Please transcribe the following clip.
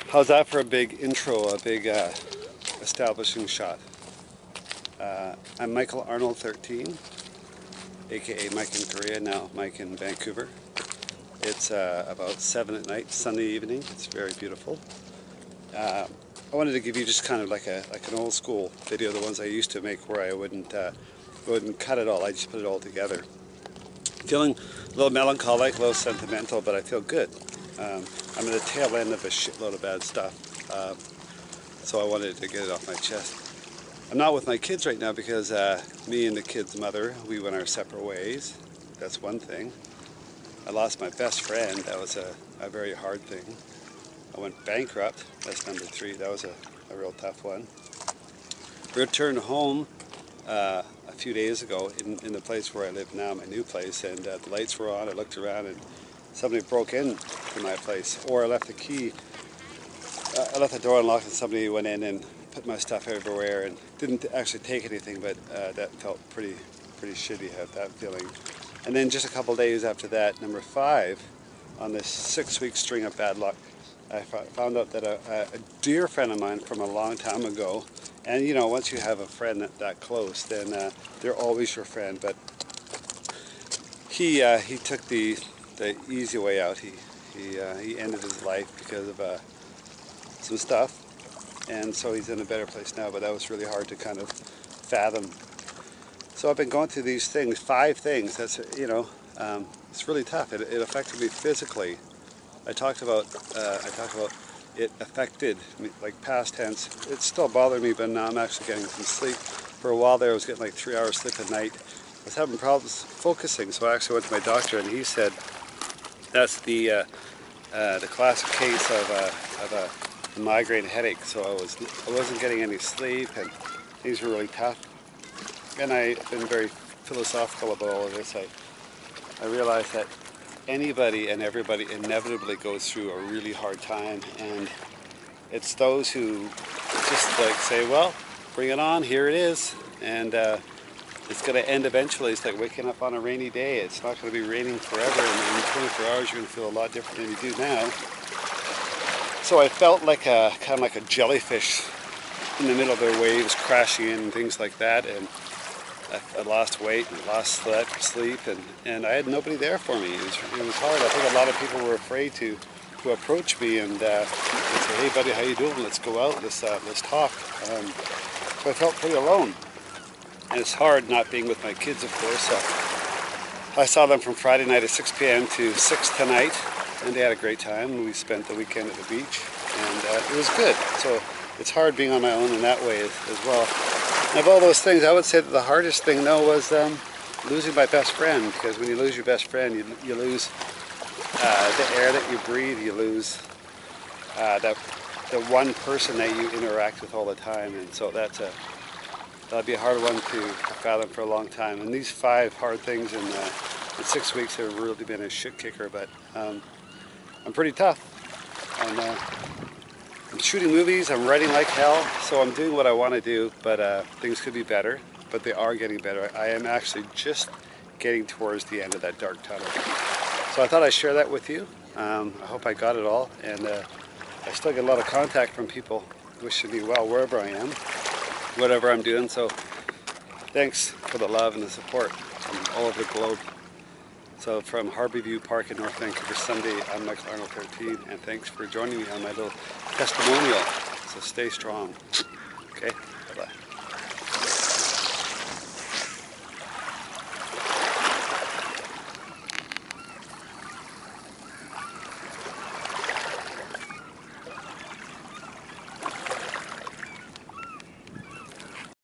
How's that for a big intro, a big establishing shot? I'm Michael Arnold 13, aka Mike in Korea, now Mike in Vancouver. It's about 7 at night, Sunday evening. It's very beautiful. I wanted to give you just kind of like an old school video, the ones I used to make where I wouldn't cut it all, I just put it all together. Feeling a little melancholic, a little sentimental, but I feel good. I'm at the tail end of a shitload of bad stuff, so I wanted to get it off my chest. I'm not with my kids right now because me and the kids' mother, we went our separate ways. That's one thing. I lost my best friend. That was a very hard thing. I went bankrupt. That's number 3. That was a real tough one. Returned home a few days ago in the place where I live now, my new place, and the lights were on. I looked around and somebody broke into my place, or I left the key. I left the door unlocked and somebody went in and put my stuff everywhere and didn't actually take anything, but that felt pretty shitty, have that feeling. And then just a couple days after that, number 5 on this 6-week string of bad luck, I found out that a dear friend of mine from a long time ago, and you know, once you have a friend that close, then they're always your friend, but he took the easy way out. He ended his life because of some stuff, and so he's in a better place now, but that was really hard to kind of fathom. So I've been going through these things, 5 things. That's, you know, it's really tough. It affected me physically. I talked about it affected me, like past tense. It's still bothering me, but now I'm actually getting some sleep. For a while there, I was getting like 3 hours sleep a night. I was having problems focusing, so I actually went to my doctor, and he said that's the classic case of a migraine headache. So I wasn't getting any sleep, and things were really tough. And I've been very philosophical about all of this. I realized that anybody and everybody inevitably goes through a really hard time, and it's those who just like say, well, bring it on, here it is, and it's going to end eventually. It's like waking up on a rainy day. It's not going to be raining forever, and in 24 hours you're going to feel a lot different than you do now. So I felt like kind of like a jellyfish in the middle of the waves crashing in and things like that, and I lost weight and lost sleep, and I had nobody there for me. It was hard. I think a lot of people were afraid to approach me and say, hey buddy, how you doing? Let's go out, let's talk. So I felt pretty alone. And it's hard not being with my kids, of course. I saw them from Friday night at 6 p.m. to 6 tonight, and they had a great time. We spent the weekend at the beach, and it was good. So it's hard being on my own in that way as well. And of all those things, I would say that the hardest thing, though, was losing my best friend, because when you lose your best friend, you lose the air that you breathe, you lose the one person that you interact with all the time, and so that'd be a hard one to fathom for a long time. And these 5 hard things in 6 weeks have really been a shit kicker, but I'm pretty tough. I'm shooting movies, I'm writing like hell, so I'm doing what I want to do, but things could be better, but they are getting better. I am actually just getting towards the end of that dark tunnel. So I thought I'd share that with you. I hope I got it all, and I still get a lot of contact from people wishing me well wherever I am, whatever I'm doing, so thanks for the love and the support from all over the globe. So from Harborview Park in North Vancouver Sunday, I'm Michael Arnold 13, and thanks for joining me on my little testimonial. So stay strong, okay?